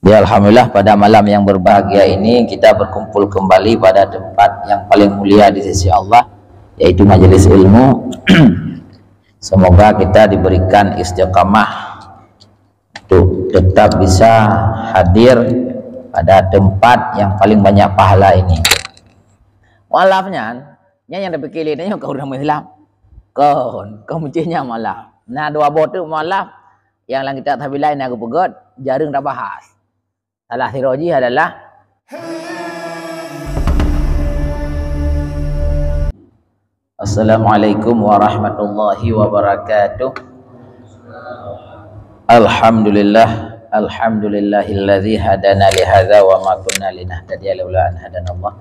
Ya, alhamdulillah pada malam yang berbahagia ini kita berkumpul kembali pada tempat yang paling mulia di sisi Allah, yaitu majelis ilmu. Semoga kita diberikan istiqamah untuk tetap bisa hadir pada tempat yang paling banyak pahala ini. Maafnya, yang dipikir ini kau udah menghilang, kau mencinya malah. Nah, dua botu malah yang lang kita tapi lain aku pegot jarang dah bahas. Salah siroji adalah Assalamualaikum warahmatullahi wabarakatuh. Alhamdulillahilladzi hadana li hadza wa ma kunna linahtadiya laula an hadanallah.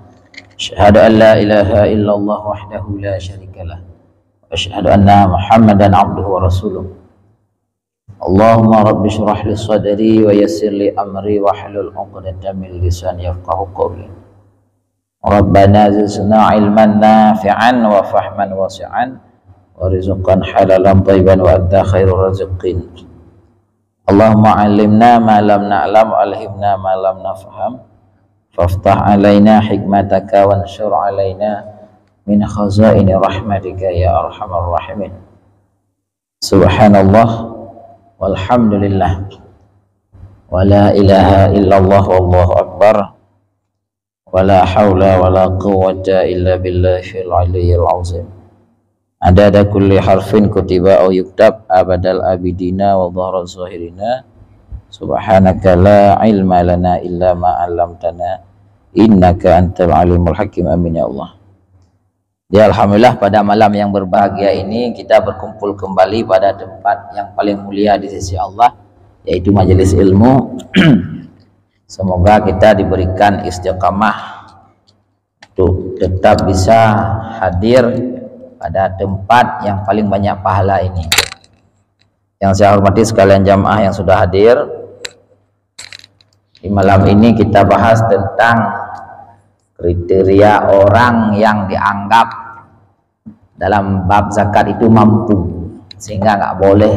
Asyhadu an la ilaha illallah wahdahu la syarikalah. Wa asyhadu anna Muhammadan abduhu wa rasuluh. Allahumma rabbi syrah li sadri wa yassir li amri wa hlul 'uqdatam min lisani yafqahu qawli. Rabbana zidna ilman nafi'an wa fahman wasi'an wa rizqan halalan thayyiban wa anta khairur raziqin. Allahumma 'allimna ma lam na'lam wa alhimna ma lam nafham faftah 'alaina hikmataka wa anshur 'alaina min khazaini rahmatika ya arhamar rahimin. Subhanallah walhamdulillah wa la ilaha illallah wallahu akbar wa la hawla wa la quwwata illa billahil aliyyil azim. Adada kulli harfin kutiba aw yuktab abadal abidina wa dhahra zahirina. Subhanaka la ilma lana illa ma 'allamtana innaka antal alimul hakim. Amin ya Allah. Ya, alhamdulillah pada malam yang berbahagia ini kita berkumpul kembali pada tempat yang paling mulia di sisi Allah, yaitu majelis ilmu. Semoga kita diberikan istiqamah untuk tetap bisa hadir pada tempat yang paling banyak pahala ini. Yang saya hormati sekalian jamaah yang sudah hadir, di malam ini kita bahas tentang kriteria orang yang dianggap dalam bab zakat itu mampu, sehingga nggak boleh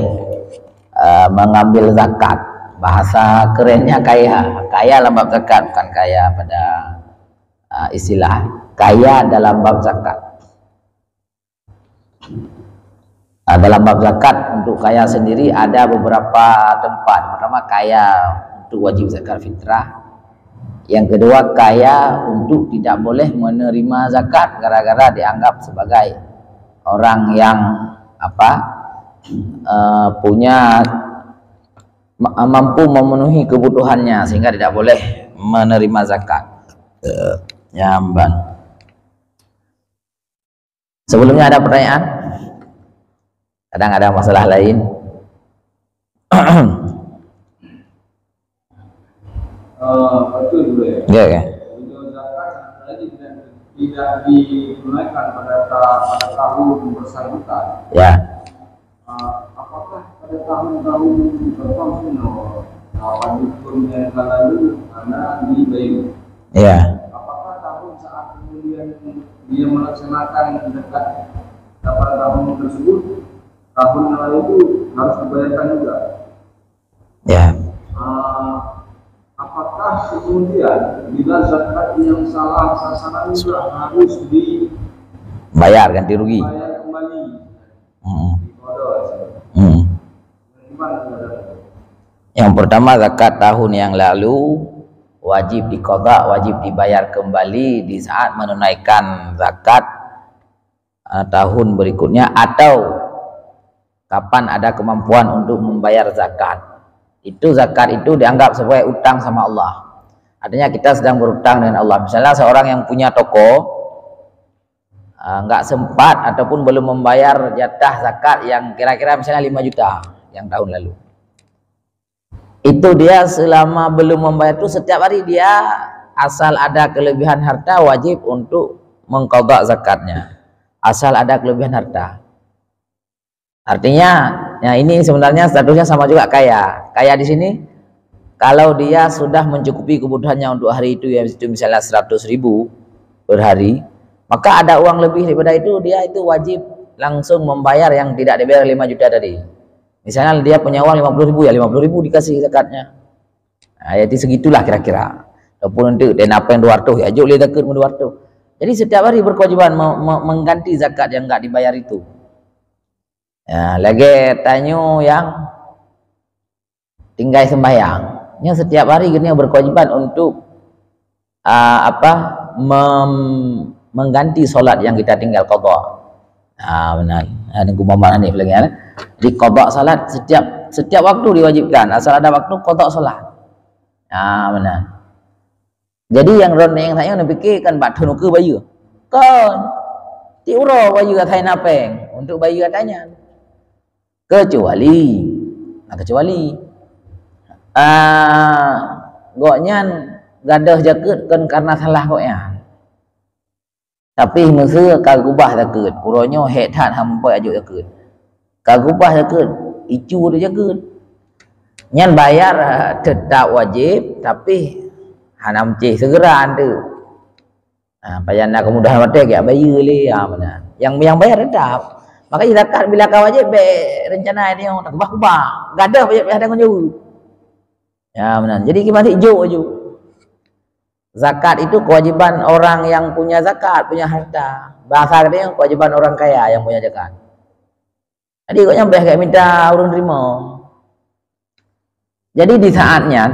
mengambil zakat. Bahasa kerennya kaya dalam bab zakat, bukan kaya pada istilah kaya dalam bab zakat. Dalam bab zakat untuk kaya sendiri ada beberapa tempat. Pertama, kaya untuk wajib zakat fitrah. Yang kedua, kaya untuk tidak boleh menerima zakat gara-gara dianggap sebagai orang yang punya mampu memenuhi kebutuhannya sehingga tidak boleh menerima zakat. Nyamban. Sebelumnya ada pertanyaan? Kadang ada masalah lain. Betul dulu ya. Ya, ya. Untuk zakat tidak ditunaikan pada tahun bersangkutan. Ya. Apakah pada tahun-tahun tertentu wajib yang lalu karena dibayar? Ya. Apakah tahun saat kemudian dia melaksanakan zakat pada tahun tersebut, tahun yang lalu itu harus dibayarkan juga? Ya. Apakah kemudian bila zakat yang salah sasaran juga harus Bayar ganti rugi. dibayar kembali? Yang pertama, zakat tahun yang lalu wajib diqadha, wajib dibayar kembali di saat menunaikan zakat tahun berikutnya, atau kapan ada kemampuan untuk membayar zakat. Itu zakat itu dianggap sebagai utang sama Allah. Artinya kita sedang berutang dengan Allah. Misalnya seorang yang punya toko nggak sempat ataupun belum membayar jatah zakat yang kira-kira misalnya 5 juta yang tahun lalu. Itu dia selama belum membayar itu setiap hari dia asal ada kelebihan harta wajib untuk mengqadha zakatnya. Asal ada kelebihan harta. Artinya, ya ini sebenarnya statusnya sama juga kaya. Kaya di sini, kalau dia sudah mencukupi kebutuhannya untuk hari itu, ya itu misalnya 100.000 per hari, maka ada uang lebih daripada itu, dia itu wajib langsung membayar yang tidak dibayar 5 juta tadi. Misalnya dia punya uang 50.000, ya 50.000 dikasih zakatnya. Jadi segitulah kira-kira. Walaupun nanti dan apa yang 200 ya ajuk boleh zakat 200. Jadi setiap hari berkewajiban mengganti zakat yang enggak dibayar itu. Ya, lagi tanya yang tinggal sembahyang. Yang setiap hari kena berkewajiban untuk mengganti solat yang kita tinggal qada. Benar. Ada gumaman ini lagi ya. Di qada salat setiap waktu diwajibkan. Asal ada waktu qada salat. Benar. Jadi yang ron yang saya nak fikirkan batu nuke bayu. Kan tiuro bayu katai napeng untuk bayu katanya. Kecuali goknyan gadah jaket kan karena salah goknya. Tapi mesti kagubah jaket. Puronyo head hampai ajuk jaket. Kagubah jaket, icu dia jaket. Nyan bayar tetap wajib tapi hanam cih segera tu. Payan nak kemudahan mata gak bayar le mana. Yang bayar tetap. Makanya zakat bila kau wajib rencana dia tak kubah. Gadah wajib ada kunjung. Ya benar. Jadi gimana hijau. Zakat itu kewajiban orang yang punya zakat, punya harta. Bahasa katanya kewajiban orang kaya yang punya zakat. Jadi kok nyampe kayak minta urun terima. Jadi di saatnya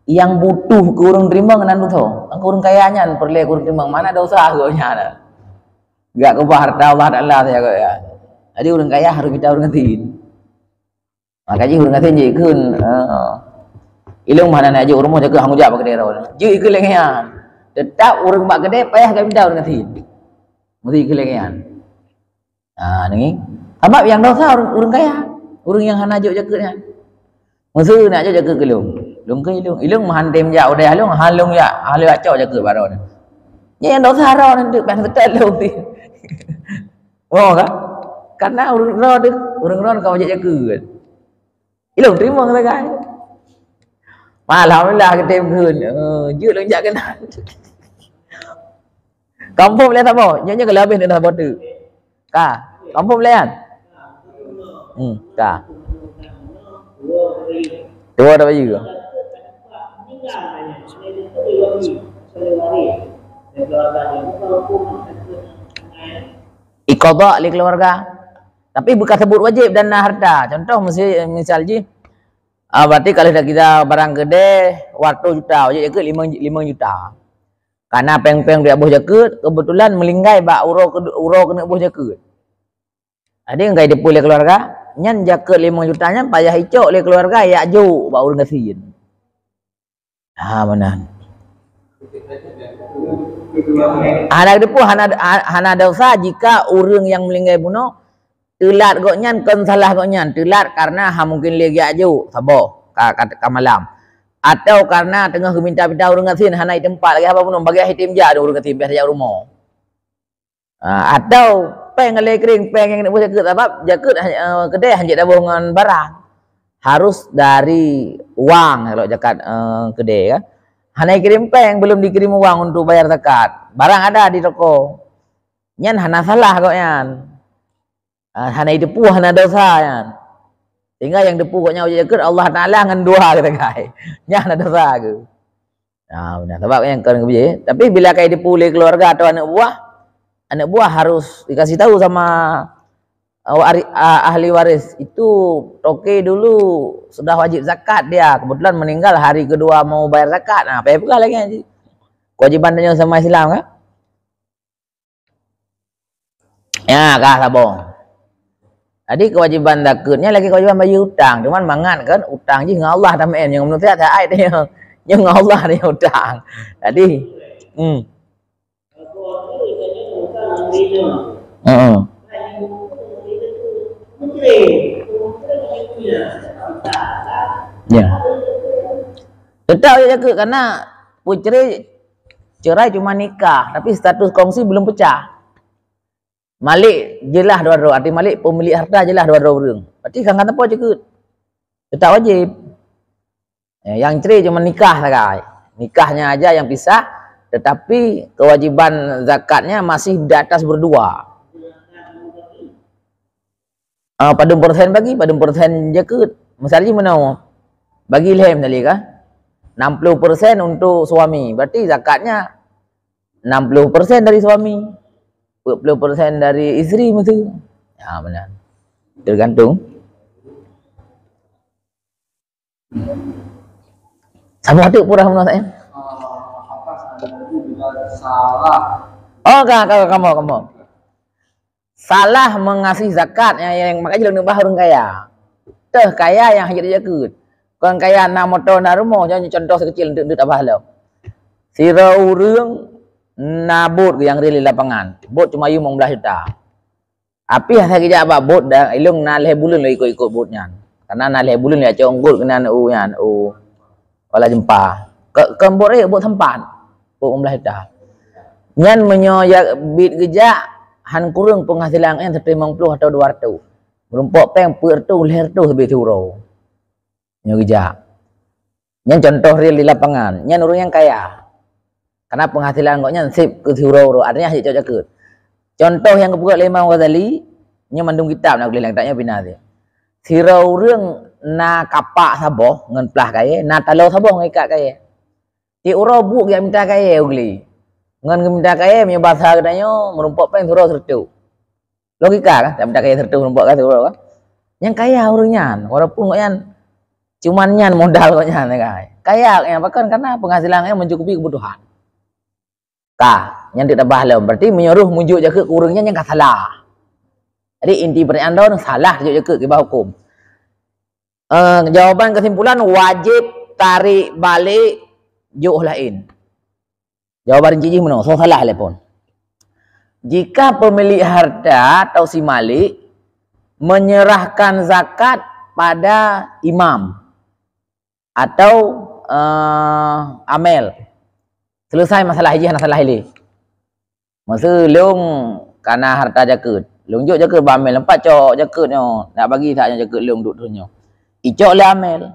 yang butuh ke urun terima ngenan tu. Ang urun kayanya perlu urun terima mana ada usaha gonya ada. Enggak ke harta Allah Taala saya kok ya. Jadi urun kaya harus kita urun ngetin. Makanya urun ngetin je keun ilung mana nak je urun mo jaga hang ujak ba kedai rawon. Je ke lengan. Tetap urun mak kedai payah gak minta urun ngetin. Mesti ke lengan. Ni. Sebab yang dosa urun kaya. Urun yang hana juk jaga ni. Mesti nak jaga kelung. Lung ke ilung mahantim ja udah halung ya halu acau jaga baron. Yang dosa ro nanti pen betul lu. Oh kan? Karena urun ro kau jaga. Ilung terima kata kan. Alhamdulillah kita keun. Je lung jak kena. Kampung boleh tak apa? Nyonya kalau habis dah botu. Ka, kampung boleh kan? Ka. Dua dah baju ke? Iqadha li keluarga. Tapi bukan sebut wajib dan harta. Contoh misalnya berarti kalau kita barang gede waktu juta wajib jaket 5 juta. Karena peng-peng dia buh jaket kebetulan melinggai bak uro kena buh jaket. Ada ngai depu le keluarga, nyan jaket 5 jutanya payah icok le keluarga ya aju bak urang ngasin. Benar. Ada depu hana dosa jika urang yang melinggai bunuh telat goknyan kan salah goknyan telat karena mungkin lagi aju sabo ka malam atau karena tengah minta-minta urang ngasin hana tempat lagi apa pun bagi hitim ja urang ngasin biasa ja rumah. Atau peng le kering peng yang nak buat jaket sebab jaket kedai hanya dah dengan barang harus dari uang kalau zakat kedai kan. Hana kirim peng belum dikirim uang untuk bayar zakat. Barang ada di toko. Nyan hana salah goknyan. Hana depu hana dosa kan. Sehingga yang depu koknya jaket Allah Taala ngan dua kata kai. Nya hana dosa ke. Benar sebab yang kan ke. Tapi bila kai depu le keluarga atau anak buah harus dikasih tahu sama ahli waris itu toke dulu sudah wajib zakat dia kebetulan meninggal hari kedua mau bayar zakat. Payah pula lagi nanti. Kewajibannya sama Islam kan? Ya kah sabong. Jadi kewajiban zakatnya lagi kewajiban bayar hutang. Cuman mangan kan utang je dengan Allah tamen yang manusia tak ait dia. Yang Allah dia hutang. Jadi ya. Tetap dia jaga karena putri cerai cuma nikah tapi status kongsi belum pecah. Malik jelah dua-dua arti malik pemilik harta jelah dua-dua orang. Berarti kan apa jaga. Tetap wajib. Yang cerai cuma nikah saja. Nikahnya aja yang pisah tetapi kewajiban zakatnya masih di atas berdua. Pada persen bagi, pada persen jaket. Misalnya mana? Bagi ilham tadi kah? 60% untuk suami. Berarti zakatnya 60% dari suami. 40% dari isteri mesti. Ya benar. Tergantung. Sama tu purah menurut saya. Apa standar itu bila salah? Oh, kamu. Salah mengasih zakat yang makanya jangan bahar orang kaya. Teh kaya yang hajat zakat. Kon kaya nak motor nak rumah, contoh sekecil untuk tak pahala. Sira urang na bot yang reli lapangan. Bot cuma yu 15 juta. Api hasa kerja apa bot dah ilung na leh bulan lah ikut botnya. Karena na leh bulan ya conggol kena u nya u. Wala jempa. Ke bot bot tempat. Bot 15 juta. Nyan menyoyak bit kerja han kurang penghasilan yang 150 atau 200. Merumpok peng per tu leher tu sebih euro. Nyo kerja. Nyan contoh real di lapangan. Nyan orang yang kaya. Karena penghasilan koknya sip ke euro. Artinya hajat cakut. Contoh yang kebuka Imam Ghazali, nya mandung kitab nak keliling taknya bina dia. Sirau reung na kapak saboh ngan plah kaya, na talau saboh ngai kak kaya. Ti uro buk yang minta kaya ugli. Ngan minta kaya punya bahasa katanya merumpok peng surau sertu. Logika kan? Tak minta kaya sertu merumpok kan surau kan? Yang kaya orangnya, walaupun koknya cuman nyan modal koknya kaya. Kaya yang bahkan karena penghasilannya mencukupi kebutuhan. Kah, yang tidak bahala berarti menyuruh mujuk jaga kurangnya yang tak salah. Jadi inti pertanyaan salah mujuk jaga ke bawah hukum. Jawaban kesimpulan wajib tarik balik juk lain. Jawaban cici mana? So salah lepon. Jika pemilik harta atau si malik menyerahkan zakat pada imam atau amel. Selesai masalah haji dan masalah ini. Masa leung karena harta jaket. Leung juk jaket bamel empat cok jaketnya. Nak bagi taknya jaket leung duk tunyo. Icok le amel.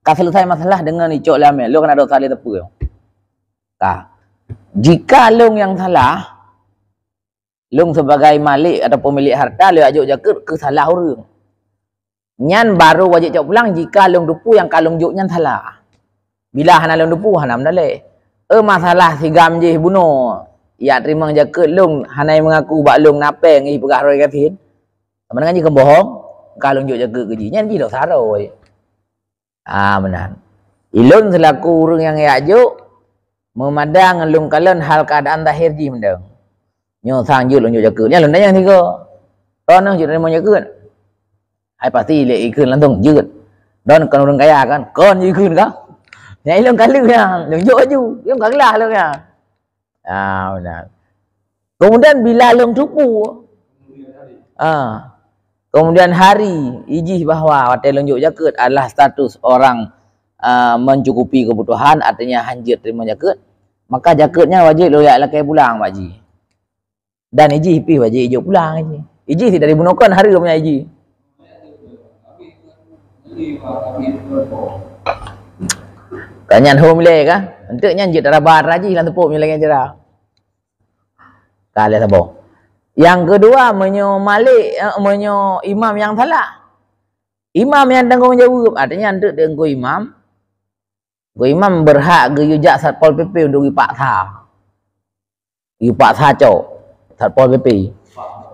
Ka selesai masalah dengan icok le amel. Leung kena dosa le tepu. Ka. Jika leung yang salah, leung sebagai malik atau pemilik harta leung ajuk jaket ke salah orang. Nyan baru wajib cok pulang jika leung dupu yang kalung juk nyan salah. Bila hana leung dupu hana mendale. Masalah si gamjih bunuh. Ya terima jaket lung hanai mengaku bak lung napeng i pegah roi katin. Sama dengan jika bohong, kalau juk jaket keji nyan ji dak saroi. Benar. Ilun selaku urang yang ajuk memandang lung kalen hal keadaan zahir ji mendang. Nyo sang juk lung juk jaket. Nyan lun yang tiga. Ton juk terima jaket. Ai pasti le ikun langsung jeut. Don kan urang kaya kan, kon ikun kah? Yang ilung kalu yang juk aju, yang kalah lung ya. Benar. Kemudian bila lung tupu, kemudian hari ijih bahwa hotel lung juk jaket adalah status orang mencukupi kebutuhan, artinya hanjir terima jaket, maka jaketnya wajib loyak lakai pulang wajib. Dan ijih pi wajib ijuk pulang ijih. Ijih tidak dibunuhkan hari punya ijih. Kanyan homile kah? Untuk nyanjit rabar raji lan tepuk mileng jera. Kali sabo. Yang kedua menyo malik menyo imam yang salah. Imam yang tanggung jawab artinya untuk dengku imam. Go imam berhak ge yujak Satpol PP untuk dipaksa. Dipaksa cok Satpol PP.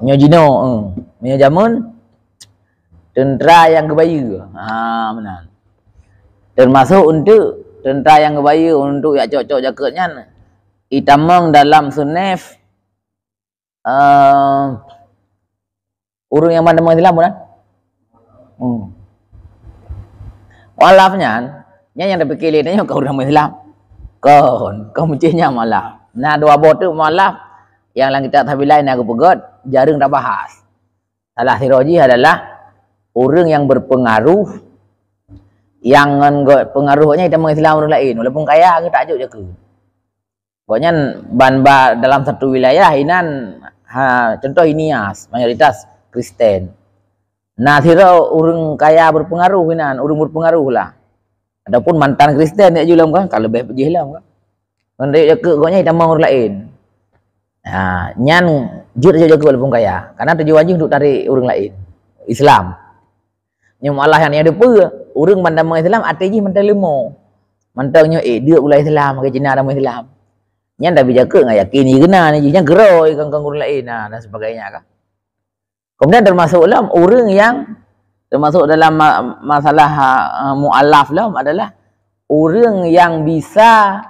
Nyo jino menyo jamun tentera yang kebayu. Benar. Termasuk untuk tentera yang kebayu untuk ya cocok jaketnya itamang dalam sunef urung yang mana Islam bukan? Walafnya yang terpikir ini kau urang Islam kau mencinya malah nah dua bot tu malah yang lang kita tapi lain aku pegot jarang dah bahas. Salah siroji adalah urang yang berpengaruh yang pengaruhnya itu Islam orang lain walaupun kaya ke tak je ke. Pokoknya banba dalam satu wilayah inan contoh Inias mayoritas Kristen. Nah sira orang kaya berpengaruh inan, orang berpengaruh lah. Adapun mantan Kristen dia julam kan kalau lebih pergi hilang kan. Mendek je ke pokoknya itu orang lain. Nyan jut je ke walaupun kaya karena tujuan untuk tarik orang lain Islam. Yang malah yang ni ada apa? Orang mandang Islam artinya mentang lemo. Mantangnya dia ulai Islam ke Cina dalam Islam. Nya dah berjaga nggak yakin ni kena ni nya geroi kang orang lain dan sebagainya kan. Kemudian termasuk dalam orang yang termasuk dalam masalah mualaf lah adalah orang yang bisa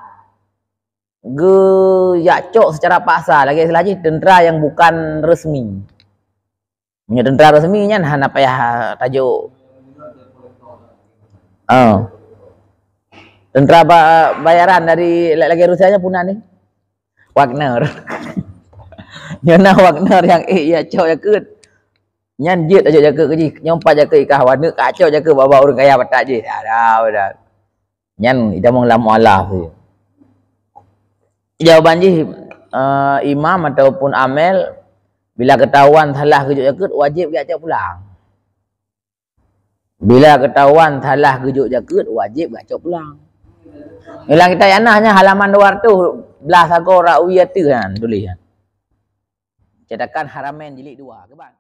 geyacok secara paksa lagi lagi tentera yang bukan resmi. Punya tentera resmi nya han apa ya tajuk tentera bayaran dari lagi Rusianya punah ni Wagner. Nyana Wagner yang ya cok ya ke nyan je tajuk jaga ke ji nyompat jaga ikah warna kacau jaga bawa orang kaya batak je dah nyan kita menglam mualaf tu. Jawaban ji imam ataupun amel bila ketahuan salah kejuk jaga wajib gacak pulang. Bila ketahuan salah kejuk jaga wajib gacak pulang. Hilang kita yanahnya halaman 200 belas agor rawiyah tu kan tulis kan. Cetakan Haramain jilid 2 ke bang.